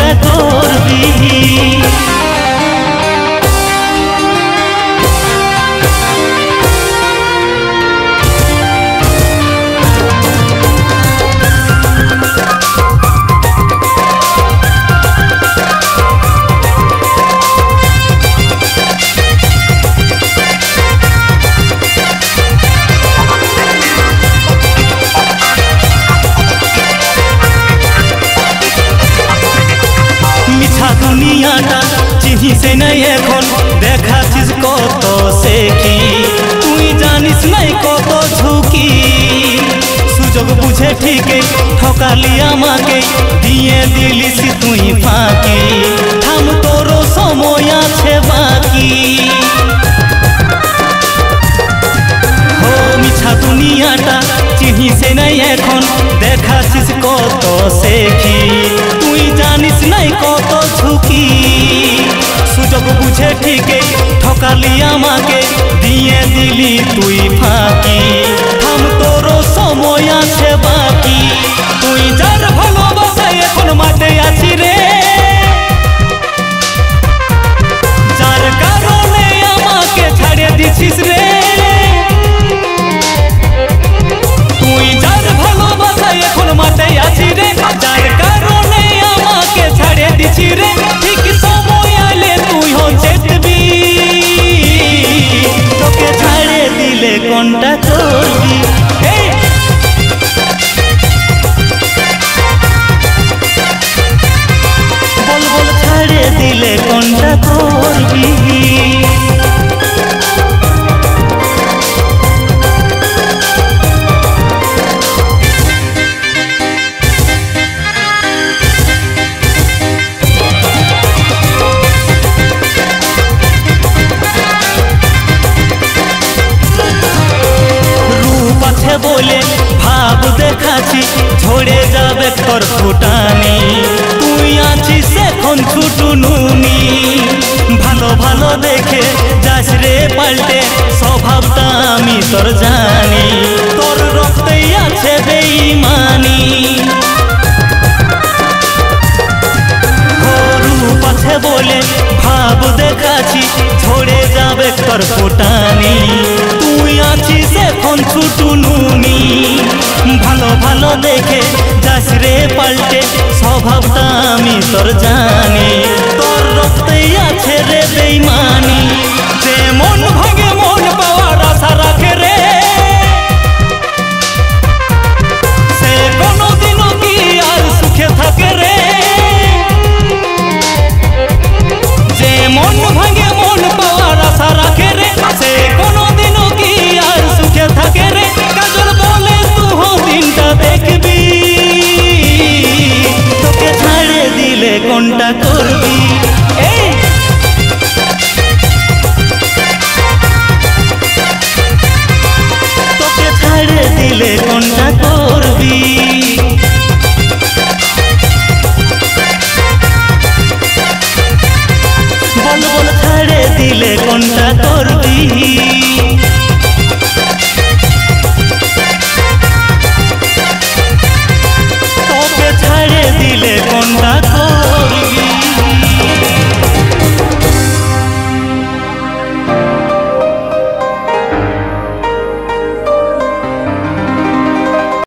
কোনটা করবি। দুনিয়াটা চিনিস নাই এখন দেখাছিস কত সে কি তুই জানিস নাই কত ঝুঁকি সুযোগ বুঝে ঠিকই ঠকালি আমাকে দিয়ে দিলিস তুই ফাঁকি থাম তোর সময় আছে বাকি ও মিছা দুনিয়াটা চিনিস নাই এখন দেখাছিস কত সে কি তুই জানিস নাই কত ঝুঁকি সুযোগ বুঝে ঠিকই ঠকালি আমাকে দিয়ে দিলি তুই ফাঁকি থাম তোর সময় আছে বাকি তুই যার ভালোবাসায় এখন মাঠে আছি রে যার কারণে আমাকে ছাড়িয়ে দিছিস রে তুই যার ভালোবাসায় এখন মাঠে আছি রে যার কারণে আমাকে ছাড়িয়ে দিছি রে ঠিক সময় আলে তুই চেতবি তোকে ছাড়িয়ে দিলে কোনটা করবি বল বল ছাড়িয়ে দিলে কোনটা করবি। বলে ভাব দেখাছি ঝরে যাবে তোর ফুটানি তুই আছিস এখন ছুটু নুনি ভালো ভালো দেখে যাস রে পাল্টে স্বভাবটা আমি তোর জানি তোর রক্তেই আছে বেঈমানি রূপ আছে বলে ভাব দেখাছি ঝরে যাবে তোর ফুটানি তুই আছিস এখন ছুটু নুনি ভালো ভালো দেখে যাস রে পাল্টে স্বভাবটা আমি তোর জানি তোর রক্তেই আছে রে বেঈমান